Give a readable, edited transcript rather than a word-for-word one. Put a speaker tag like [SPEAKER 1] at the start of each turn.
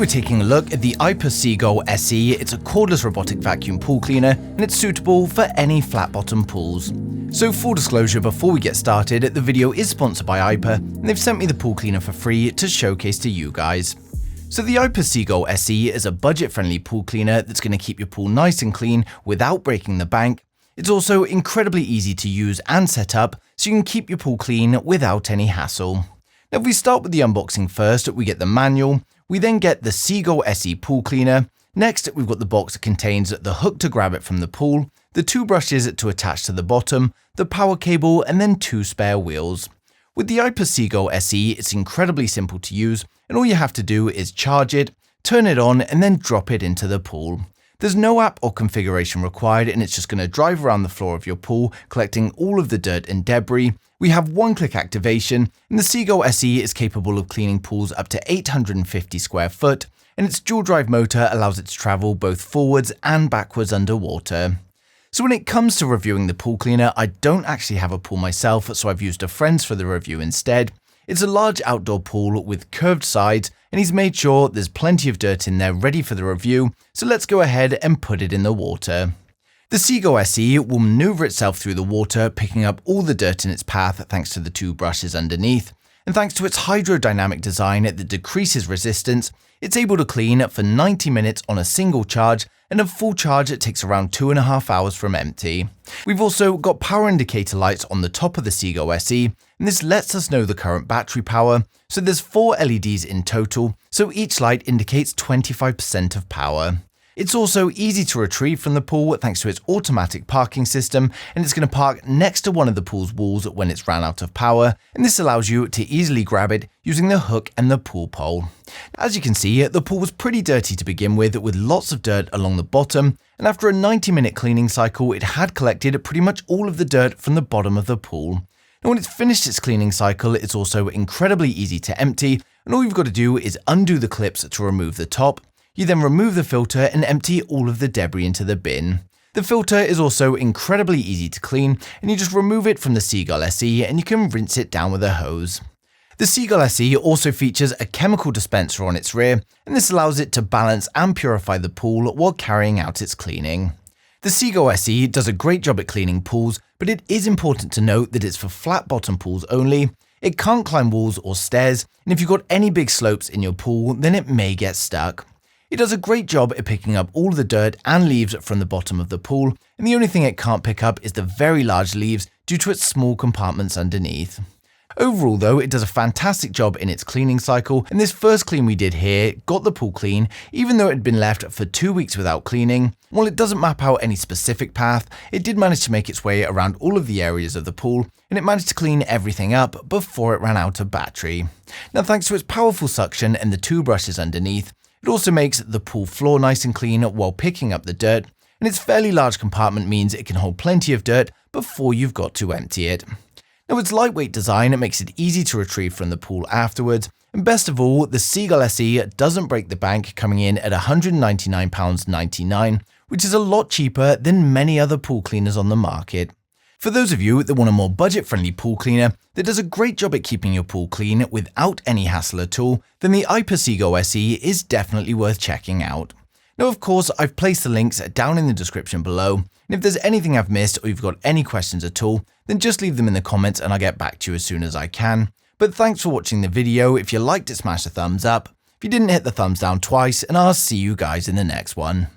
[SPEAKER 1] we're taking a look at the Aiper Seagull SE. It's a cordless robotic vacuum pool cleaner and it's suitable for any flat bottom pools. So full disclosure before we get started, the video is sponsored by Aiper and they've sent me the pool cleaner for free to showcase to you guys. So the Aiper Seagull SE is a budget-friendly pool cleaner that's going to keep your pool nice and clean without breaking the bank. It's also incredibly easy to use and set up so you can keep your pool clean without any hassle. Now if we start with the unboxing first, we get the manual. We then get the Seagull SE pool cleaner. Next, we've got the box that contains the hook to grab it from the pool, the two brushes to attach to the bottom, the power cable, and then two spare wheels. With the Aiper Seagull SE, it's incredibly simple to use, and all you have to do is charge it, turn it on, and then drop it into the pool. There's no app or configuration required, and it's just going to drive around the floor of your pool, collecting all of the dirt and debris. We have one-click activation, and the Seagull SE is capable of cleaning pools up to 850 square foot, and its dual drive motor allows it to travel both forwards and backwards underwater. So when it comes to reviewing the pool cleaner, I don't actually have a pool myself, so I've used a friend's for the review instead. It's a large outdoor pool with curved sides, and he's made sure there's plenty of dirt in there ready for the review, so let's go ahead and put it in the water. The Seagull SE will maneuver itself through the water, picking up all the dirt in its path thanks to the two brushes underneath. And thanks to its hydrodynamic design that decreases resistance, it's able to clean for 90 minutes on a single charge, and a full charge it takes around 2.5 hours from empty. We've also got power indicator lights on the top of the Seagull SE, and this lets us know the current battery power. So there's 4 LEDs in total, so each light indicates 25% of power. It's also easy to retrieve from the pool thanks to its automatic parking system, and it's going to park next to one of the pool's walls when it's ran out of power, and this allows you to easily grab it using the hook and the pool pole. As you can see, the pool was pretty dirty to begin with lots of dirt along the bottom, and after a 90-minute cleaning cycle, it had collected pretty much all of the dirt from the bottom of the pool. And when it's finished its cleaning cycle, it's also incredibly easy to empty, and all you've got to do is undo the clips to remove the top. You then remove the filter and empty all of the debris into the bin. The filter is also incredibly easy to clean, and you just remove it from the Seagull SE and you can rinse it down with a hose. The Seagull SE also features a chemical dispenser on its rear, and this allows it to balance and purify the pool while carrying out its cleaning. The Seagull SE does a great job at cleaning pools, but it is important to note that it's for flat bottom pools only. It can't climb walls or stairs, and if you've got any big slopes in your pool, then it may get stuck. It does a great job at picking up all the dirt and leaves from the bottom of the pool, and the only thing it can't pick up is the very large leaves due to its small compartments underneath. Overall though, it does a fantastic job in its cleaning cycle, and this first clean we did here got the pool clean even though it had been left for 2 weeks without cleaning. While it doesn't map out any specific path, it did manage to make its way around all of the areas of the pool, and it managed to clean everything up before it ran out of battery. Now thanks to its powerful suction and the two brushes underneath, it also makes the pool floor nice and clean while picking up the dirt, and its fairly large compartment means it can hold plenty of dirt before you've got to empty it. Now its lightweight design makes it easy to retrieve from the pool afterwards, and best of all, the Seagull SE doesn't break the bank, coming in at £199.99, which is a lot cheaper than many other pool cleaners on the market. For those of you that want a more budget-friendly pool cleaner that does a great job at keeping your pool clean without any hassle at all, then the Aiper Seagull SE is definitely worth checking out. Now of course, I've placed the links down in the description below, and if there's anything I've missed or you've got any questions at all, then just leave them in the comments and I'll get back to you as soon as I can. But thanks for watching the video. If you liked it, smash a thumbs up. If you didn't, hit the thumbs down twice, and I'll see you guys in the next one.